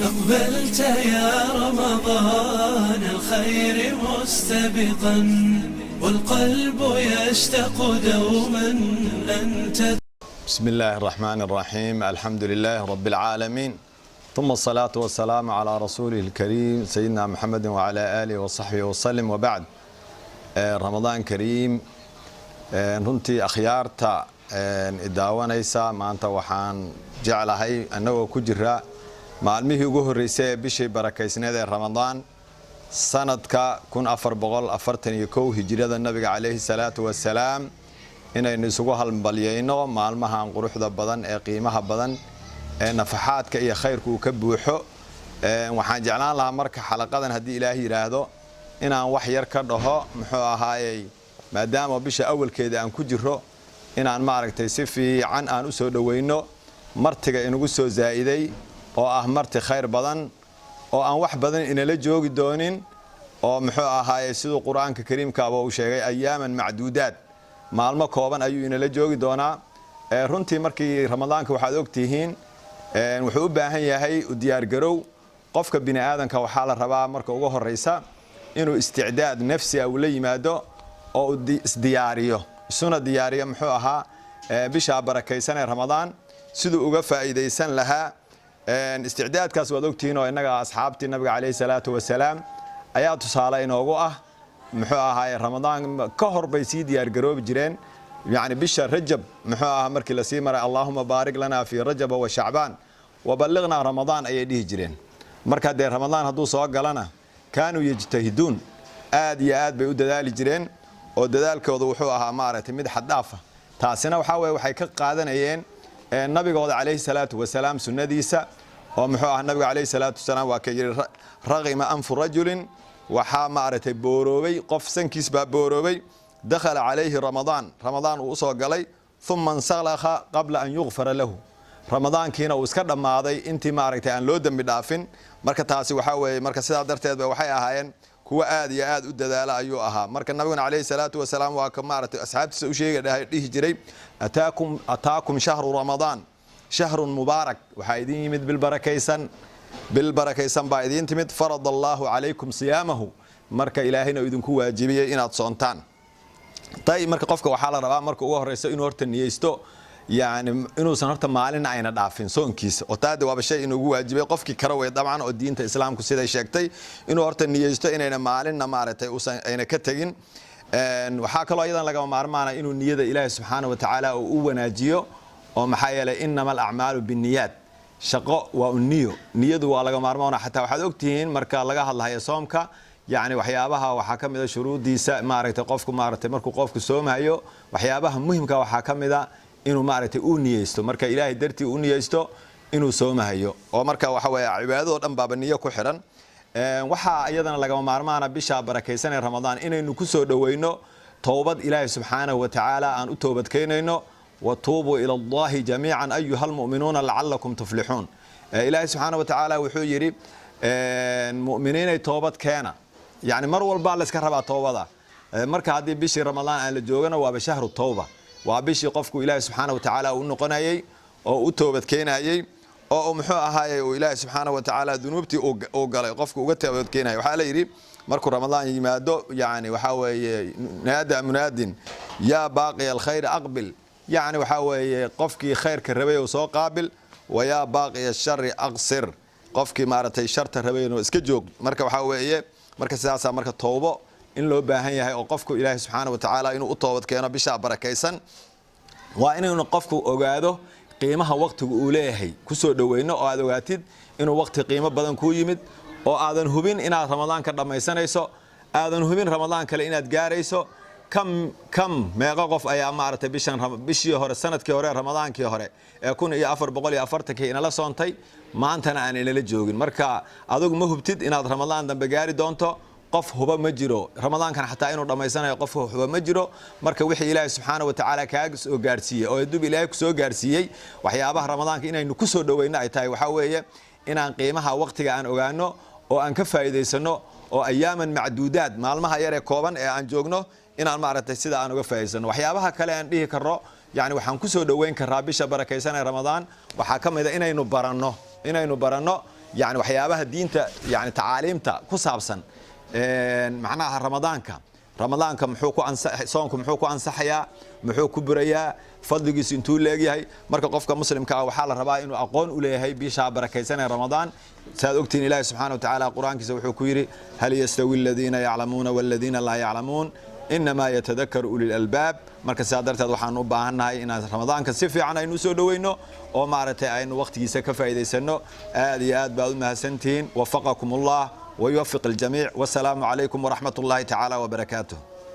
أقبلت يا رمضان الخير مستبقا والقلب يشتاق دوما أنت. بسم الله الرحمن الرحيم. الحمد لله رب العالمين، ثم الصلاة والسلام على رسوله الكريم سيدنا محمد وعلى آله وصحبه وسلم. وبعد، رمضان كريم. runtii akhyaarta idaawanaysa maanta waxaan jeclahay annagoo ku jira maalmihii ugu horeysay ee bishii barakaysneed ee Ramadaan sanadka 1441 hijriyada nabiga calayhi salaatu wasalaam inaynu isugu halmalyayno maalmahan quruxda badan ee qiimaha badan ee nafaxaadka iyo khayrku ka buuxo. waxaan jeclaan lahaa marka xalaqadan haddii Ilaahay yiraahdo inaan wax yar ka dhaho muxuu ahaayay maadaama bisha awalkeeda aan ku jiro inaan maaragtay si fiican aan u soo dhaweyno martiga inagu soo zaa'iday oo ah marti khayr badan oo aan wax badan inala joogi doonin oo muxuu ahaayay sidoo Quraanka Kariimka uu sheegay ayaaman macduudaad maalmo kooban ayuu inala joogi doonaa. runtii markii Ramadaanka waxaad ogtihiin wuxuu u baahan yahay u diyaar garow qofka bini aadanka waxa la rabaa marka ugu horeysa inuu isticdaad nafsi ah u la yimaado oo isdiyaariyo isuna diyaariyo muxuu ahaa bisha barakaysan ee Ramadaan sidoo uga faa'iideysan lahaa. isticdaadkaas waad ogtihiin oo inaga asxaabtii nabiga calayhi salaatu wasalaam ayaa tusaale inoogu ah muxuu ahaa Ramadaan ka hor bay sii diyaar garoobi jireen. يعني bisha Rajab muxuu ahaa markii la sii maray Allahumma barik lana fi Rajab wa Sha'ban wa ballighna Ramadan ay dhihi jireen. marka de Ramadaan haduu soo galana kaanu yajtahiduun aad iyo aad bay u dadaali jireen oo dadaalkooda wuxuu ahaa maaragtay mid xad dhaaf ah. taasina waxa weey waxay ka qaadanayeen nabigooda calayhi salaatu wasalaam sunnadiisa oo muxuu ahaa nabiga calayhi salaatu wasalaam waa ka yiri raqima anfu rajulin waxa maaragtay booroobay qof sankiis baa booroobay دخل عليه رمضان وصو قالي ثم انسلخ قبل أن يغفر له. رمضان كينا وسكر دماضي انت ما عرفتي أن لو دم بدافن مركز تاسي وحاوي مركز سيدا درتيد بوحي أهاين كو آد يا آد وددالا أيوها مركز النبي عليه الصلاة والسلام وكما عرفتي أصحاب تسوشي ديه جري أتاكم شهر رمضان شهر مبارك وحايدين يمد بالبركيسن بايدين تمد فرض الله عليكم صيامه مركز إلهينا يدن كو واجبية إن أتصونتان. طيب marka qofka waxa la rabaa marka ugu horeyso inuu horta niyeysto yani inuu san horta maalin ayna dhaafin soonkiisa oo taade waa shay inuu waajibay qofkii kara way dabcan oo diinta islaamku sida sheegtay inuu horta niyeysto inayna maalinna maaragtay ayna ka tagin. waxa kale oo iyadan laga maarmaana inuu niyada Ilaahay subhanahu wa ta'ala uu wanaajiyo oo maxaa yeelay innamal a'maalu binniyat shaqo waa niyadu waa laga maarmaana xataa waxaad ogtihiin marka laga hadlayo soomka يعني waxyaabaha waxa kamida shuruudiisa maaragtay qofku maaragtay markuu qofku soomayo waxyaabaha muhiimka waxa kamida inuu maaragtay uu niyeysto marka Ilaahay dartii uu niyeysto inuu soomayo oo marka waxa way cibaadado dhan baaba niyo ku xiran. waxa iyadana laga maarmaana bisha barakaysan ee Ramadaan inaynu ku soo dhaweyno toobad Ilaahay subhanahu wa ta'ala aan u toobad keenayno wa tuubu ila Allahi jamii'an ayyuhal mu'minuuna la'allakum tuflihun. Ilaahay subhanahu wa ta'ala wuxuu yiri mu'miniinay toobad keena يعني مر والبا لا iska rabaa toobada marka hadii bishii Ramadaan aan la joogana waa bishahru tooba waa bishii qofku Ilaahay subhanahu wa ta'ala uu noqonayay oo u toobad keenayay oo muxuu ahaayay oo Ilaahay subhanahu wa ta'ala dunuubtii oo galay qofku uga toobad keenayay waxa la yiri markuu Ramadaan yimaado yani waxa weeye naada munaadin ya baaqi alkhayr aqbil yani waxa weeye qofkii khayrka rabay oo soo qaabil wa ya baaqi alshar aqsir qofkii maaratay sharta rabay oo iska joog marka waxa weeye marka sidaas marka toobo in loo baahan yahay oo qofku Ilaahay subhanahu wa ta'ala inuu u toobad keeno bisha barakaysan waa inuu qofku ogaado qiimaha waqtiga uu leeyahay ku soo dhaweyno oo aad ogaatid inuu waqti qiimo badan ku yimid oo aadan hubin inaad Ramadaan ka dhamaysanayso aadan hubin Ramadaan kale inaad gaarayso kam meeqa qof ayaa maartay bishii hore sanadkii hore Ramadaankii hore ee 1440 ina la soontay maantana aan ila joogin marka adigu ma hubtid inaad Ramadaan dambe gaari doonto qof huba ma jiro Ramadaankan xataa inuu dhameysanayo qof huba ma jiro marka wixii Ilaahay subhanahu wa ta'ala kaaga soo gaarsiiyay oo dib Ilaahay ku soo gaarsiiyay waxyaabaha Ramadaanka inaynu ku soo dhaweyno ay tahay waxa weeye inaan qiimaha waqtiga aan ogaano oo aan ka faa'iideysano oo ayaaman macduudaad maalmaha yar ee kooban ee aan joogno inaan maaragtay sida aan uga faa'iideysano waxyaabaha kale aan dhihi karo yani waxaan ku soo dhaweyn karaa bisha barakaysan ee Ramadaan waxa kamid ah inaynu baranno يعني waxyaabaha diinta yani tacaaliimta ku saabsan macnaha ramadaanka muxuu ku soonku muxuu ku ansaxayaa muxuu ku burayaa fadligiisu intuu leeyahay marka qofka muslimka ah waxa la rabaa inuu aqoon u leeyahay bisha barakaysan ee ramadaan saad ogtiin ilaahay subhanahu wa ta'ala quraankiisa wuxuu ku yiri hal yastawi alladhina ya'lamuna wal ladhina la ya'lamun inma yatadhakkaru ulul albab marka saadarteed waxaan u baahanahay inaan ramadaanka si fiican aynu soo dhaweyno oo maartay aynu waqtigiisa ka faa'iideysano aad iyo aad baad u mahadsantiin wafaqakumullah ويوفق الجميع والسلام عليكم ورحمة الله تعالى وبركاته.